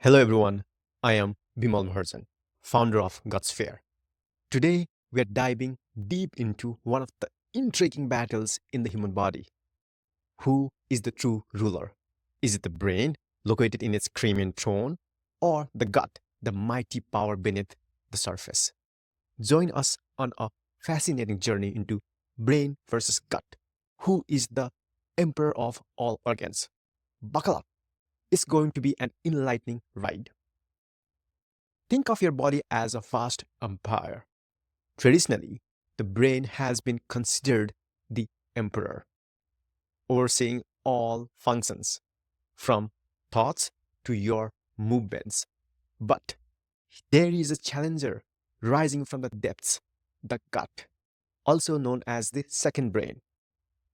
Hello everyone, I am Bimal Maharjan, founder of Gutsphere. Today we are diving deep into one of the intriguing battles in the human body. Who is the true ruler? Is it the brain, located in its Crimean throne, or the gut, the mighty power beneath the surface? Join us on a fascinating journey into brain versus gut. Who is the emperor of all organs? Buckle up. It's going to be an enlightening ride. Think of your body as a vast empire. Traditionally, the brain has been considered the emperor, overseeing all functions, from thoughts to your movements. But there is a challenger rising from the depths, the gut, also known as the second brain,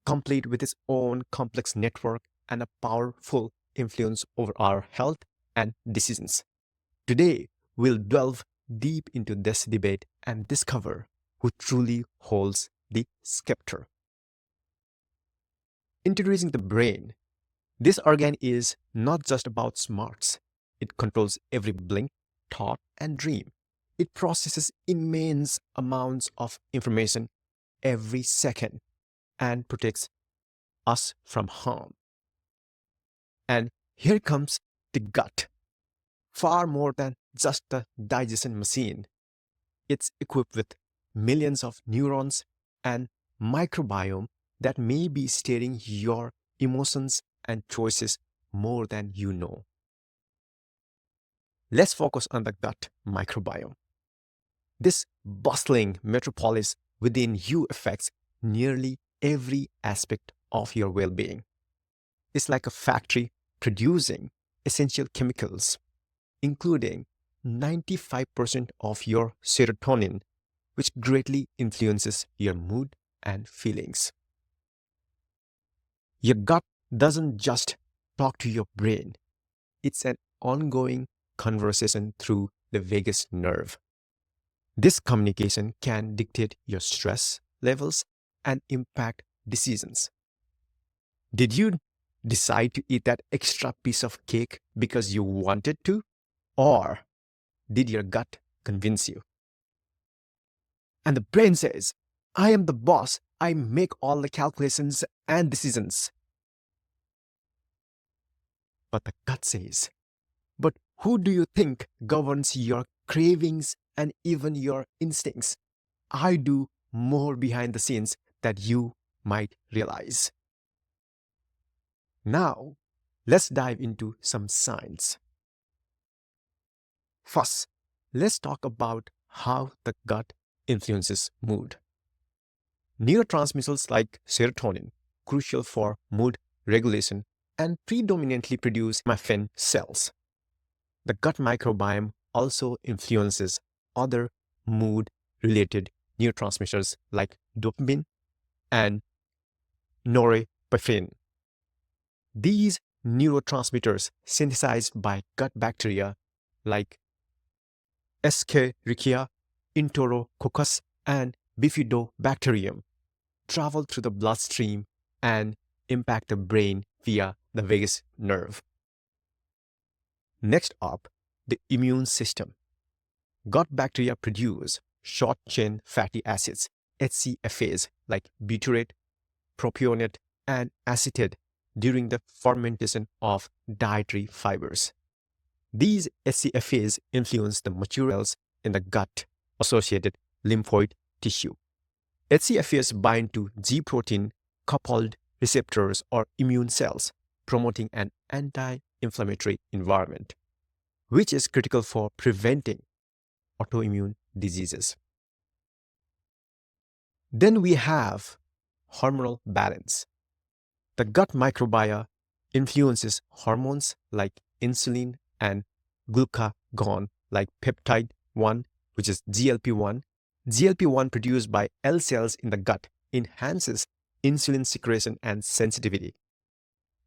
complete with its own complex network and a powerful influence over our health and decisions. Today, we'll delve deep into this debate and discover who truly holds the scepter. Introducing the brain, this organ is not just about smarts. It controls every blink, thought, and dream. It processes immense amounts of information every second and protects us from harm. And here comes the gut. Far more than just a digestion machine. It's equipped with millions of neurons and microbiome that may be steering your emotions and choices more than you know. Let's focus on the gut microbiome. This bustling metropolis within you affects nearly every aspect of your well-being. It's like a factory producing essential chemicals, including 95% of your serotonin, which greatly influences your mood and feelings. Your gut doesn't just talk to your brain, it's an ongoing conversation through the vagus nerve. This communication can dictate your stress levels and impact decisions. Did you decide to eat that extra piece of cake because you wanted to? Or did your gut convince you? And the brain says, I am the boss. I make all the calculations and decisions. But the gut says, but who do you think governs your cravings and even your instincts? I do more behind the scenes that you might realize. Now, let's dive into some science. First, let's talk about how the gut influences mood. Neurotransmitters like serotonin, crucial for mood regulation, and predominantly produce caffeine cells. The gut microbiome also influences other mood-related neurotransmitters like dopamine and norepinephrine. These neurotransmitters synthesized by gut bacteria like Escherichia, Enterococcus, and Bifidobacterium travel through the bloodstream and impact the brain via the vagus nerve. Next up, the immune system. Gut bacteria produce short-chain fatty acids, HCFAs, like butyrate, propionate, and acetate during the fermentation of dietary fibers. These HCFAs influence the materials in the gut-associated lymphoid tissue. HCFAs bind to G protein-coupled receptors or immune cells, promoting an anti-inflammatory environment, which is critical for preventing autoimmune diseases. Then we have hormonal balance. The gut microbiome influences hormones like insulin and glucagon like peptide 1, which is GLP-1. GLP-1 produced by L cells in the gut enhances insulin secretion and sensitivity.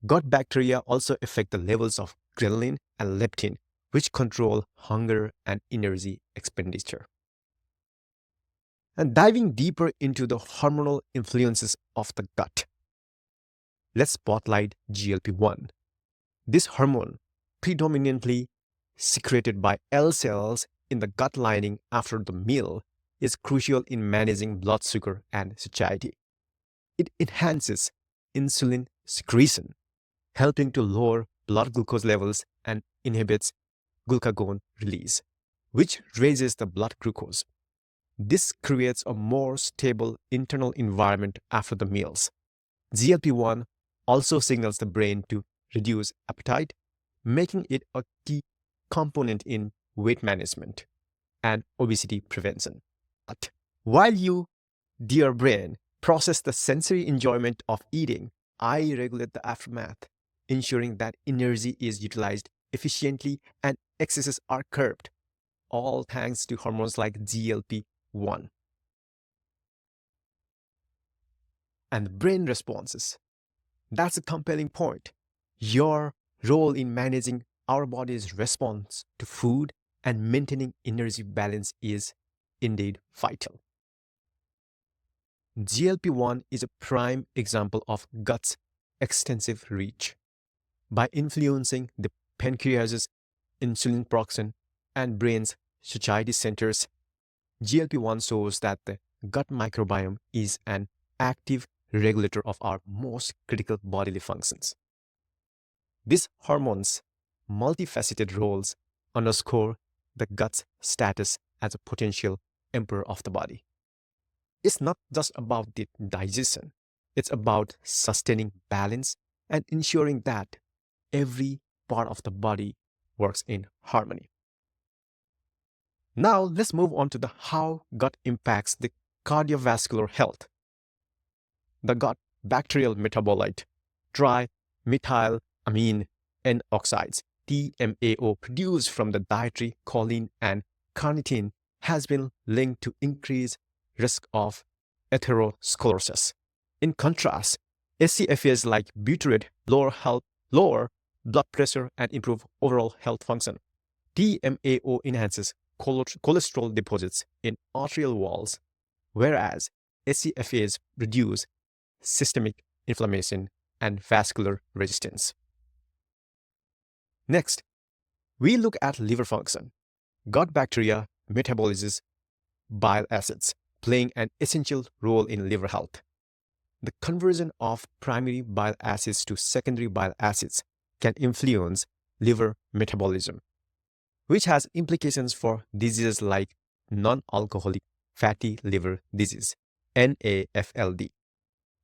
Gut bacteria also affect the levels of ghrelin and leptin, which control hunger and energy expenditure. And diving deeper into the hormonal influences of the gut, let's spotlight GLP-1. This hormone predominantly secreted by L cells in the gut lining after the meal is crucial in managing blood sugar and satiety. It enhances insulin secretion, helping to lower blood glucose levels and inhibits glucagon release, which raises the blood glucose. This creates a more stable internal environment after the meals. GLP-1 also signals the brain to reduce appetite, making it a key component in weight management and obesity prevention. But while you, dear brain, process the sensory enjoyment of eating, I regulate the aftermath, ensuring that energy is utilized efficiently and excesses are curbed, all thanks to hormones like GLP-1. And brain responses. That's a compelling point. Your role in managing our body's response to food and maintaining energy balance is indeed vital. GLP-1 is a prime example of gut's extensive reach. By influencing the pancreas's insulin production and brain's satiety centers, GLP-1 shows that the gut microbiome is an active regulator of our most critical bodily functions. This hormone's multifaceted roles underscore the gut's status as a potential emperor of the body. It's not just about the digestion, it's about sustaining balance and ensuring that every part of the body works in harmony. Now let's move on to how gut impacts the cardiovascular health. The gut bacterial metabolite, trimethylamine N oxides, TMAO, produced from the dietary choline and carnitine, has been linked to increased risk of atherosclerosis. In contrast, SCFAs like butyrate lower blood pressure and improve overall health function. TMAO enhances cholesterol deposits in arterial walls, whereas SCFAs reduce systemic inflammation and vascular resistance. Next, we look at liver function. Gut bacteria metabolizes bile acids, playing an essential role in liver health. The conversion of primary bile acids to secondary bile acids can influence liver metabolism, which has implications for diseases like non-alcoholic fatty liver disease, NAFLD.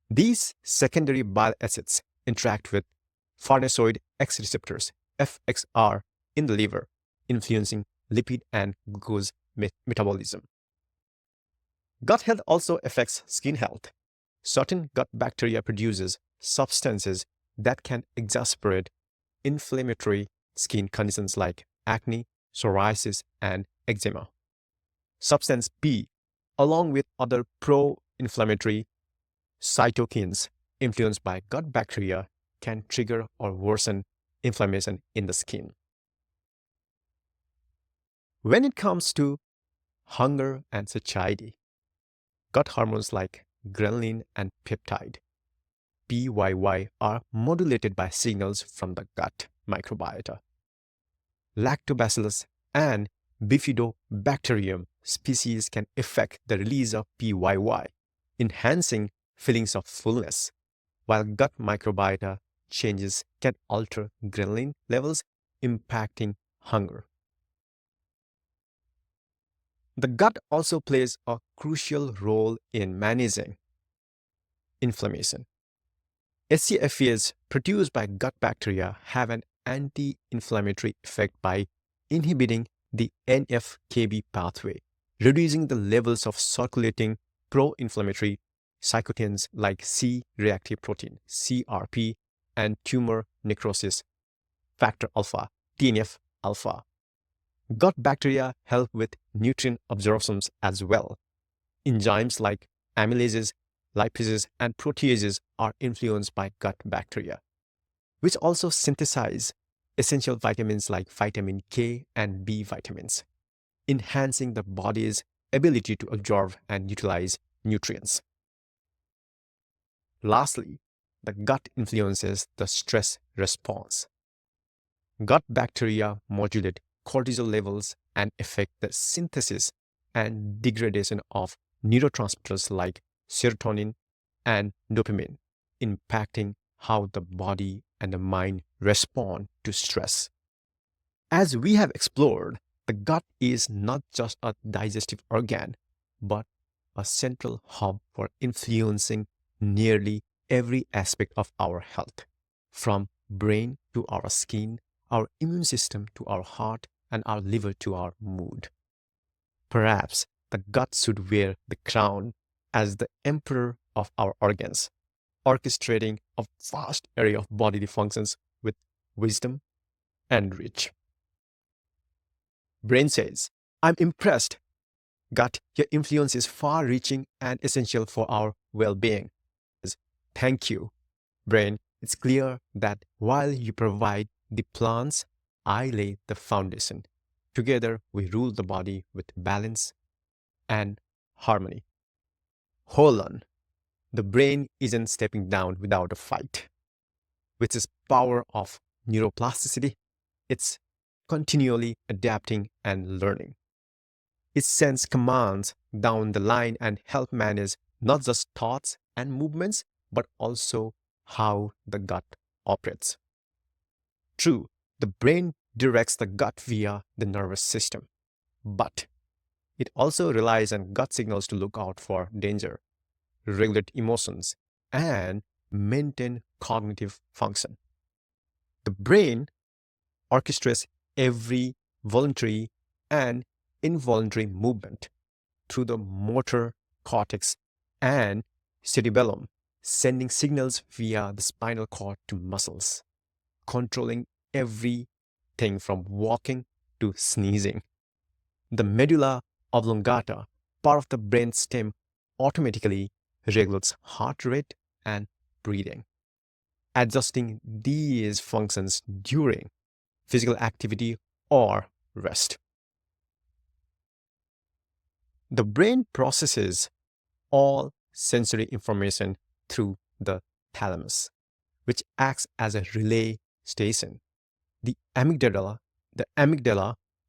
These secondary bile acids interact with farnesoid X receptors, FXR, in the liver, influencing lipid and glucose metabolism. Gut health also affects skin health. Certain gut bacteria produces substances that can exacerbate inflammatory skin conditions like acne, psoriasis, and eczema. Substance B, along with other pro-inflammatory cytokines influenced by gut bacteria, can trigger or worsen inflammation in the skin. When it comes to hunger and satiety, gut hormones like ghrelin and peptide, PYY, are modulated by signals from the gut microbiota. Lactobacillus and bifidobacterium species can affect the release of PYY, enhancing feelings of fullness, while gut microbiota changes can alter ghrelin levels, impacting hunger. The gut also plays a crucial role in managing inflammation. SCFAs produced by gut bacteria have an anti-inflammatory effect by inhibiting the NF-κB pathway, reducing the levels of circulating pro-inflammatory cytokines like C-reactive protein, CRP, and tumor necrosis factor alpha, TNF alpha. Gut bacteria help with nutrient absorptions as well. Enzymes like amylases, lipases, and proteases are influenced by gut bacteria, which also synthesize essential vitamins like vitamin K and B vitamins, enhancing the body's ability to absorb and utilize nutrients. Lastly, the gut influences the stress response. Gut bacteria modulate cortisol levels and affect the synthesis and degradation of neurotransmitters like serotonin and dopamine, impacting how the body and the mind respond to stress. As we have explored, the gut is not just a digestive organ, but a central hub for influencing nearly every aspect of our health, from brain to our skin, our immune system to our heart, and our liver to our mood. Perhaps the gut should wear the crown as the emperor of our organs, orchestrating a vast array of bodily functions with wisdom and reach. Brain says, I'm impressed. Gut, your influence is far reaching and essential for our well being. Thank you. Brain, it's clear that while you provide the plans, I lay the foundation. Together, we rule the body with balance and harmony. Hold on. The brain isn't stepping down without a fight. With its power of neuroplasticity, it's continually adapting and learning. It sends commands down the line and help manage not just thoughts and movements, but also how the gut operates. True, the brain directs the gut via the nervous system, but it also relies on gut signals to look out for danger, regulate emotions, and maintain cognitive function. The brain orchestrates every voluntary and involuntary movement through the motor cortex and cerebellum, sending signals via the spinal cord to muscles, controlling everything from walking to sneezing. The medulla oblongata, part of the brain stem, automatically regulates heart rate and breathing, adjusting these functions during physical activity or rest. The brain processes all sensory information through the thalamus, which acts as a relay station. The amygdala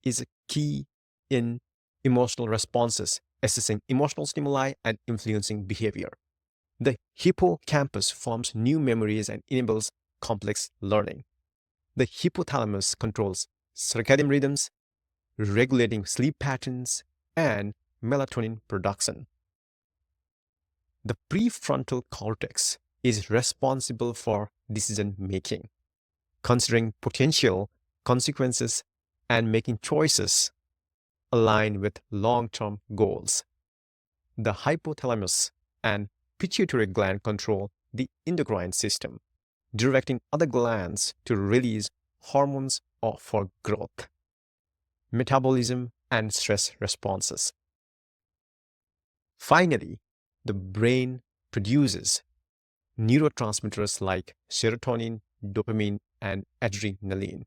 is a key in emotional responses, assessing emotional stimuli and influencing behavior. The hippocampus forms new memories and enables complex learning. The hypothalamus controls circadian rhythms, regulating sleep patterns and melatonin production. The prefrontal cortex is responsible for decision making, considering potential consequences and making choices aligned with long-term goals. The hypothalamus and pituitary gland control the endocrine system, directing other glands to release hormones for growth, metabolism, and stress responses. Finally, the brain produces neurotransmitters like serotonin, dopamine, and adrenaline,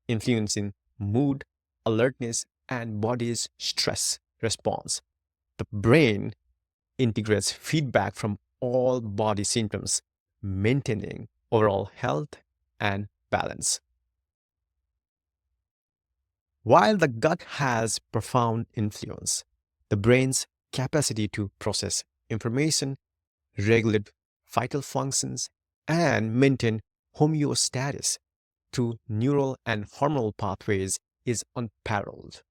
influencing mood, alertness, and body's stress response. The brain integrates feedback from all body symptoms, maintaining overall health and balance. While the gut has profound influence, the brain's capacity to process information, regulate vital functions, and maintain homeostasis through neural and hormonal pathways is unparalleled.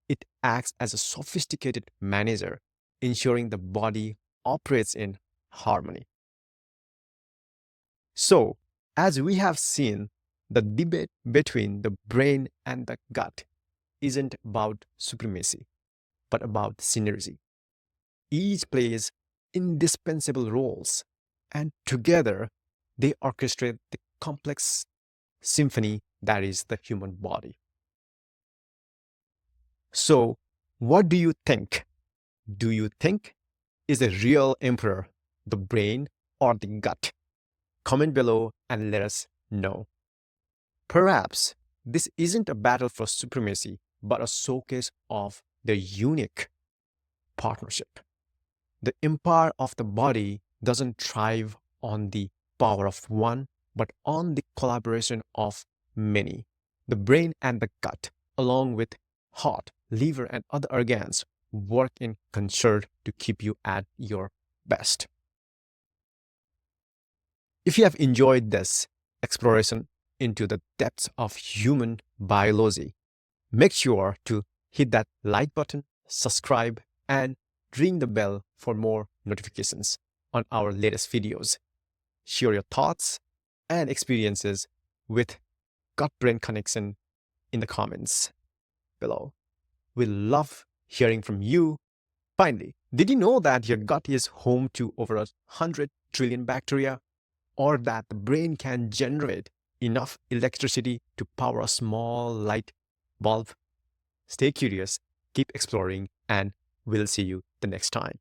It acts as a sophisticated manager, ensuring the body operates in harmony. So, as we have seen, the debate between the brain and the gut isn't about supremacy, but about synergy. Each plays indispensable roles, and together they orchestrate the complex symphony that is the human body. So, what do you think? Do you think is the real emperor the brain or the gut? Comment below and let us know. Perhaps this isn't a battle for supremacy, but a showcase of the unique partnership. The empire of the body doesn't thrive on the power of one, but on the collaboration of many. The brain and the gut, along with heart, liver, and other organs, work in concert to keep you at your best. If you have enjoyed this exploration into the depths of human biology, make sure to hit that like button, subscribe, and ring the bell for more notifications on our latest videos. Share your thoughts and experiences with Gut Brain Connection in the comments below. We love hearing from you. Finally, did you know that your gut is home to over 100 trillion bacteria? Or that the brain can generate enough electricity to power a small light bulb? Stay curious, keep exploring, and we'll see you the next time.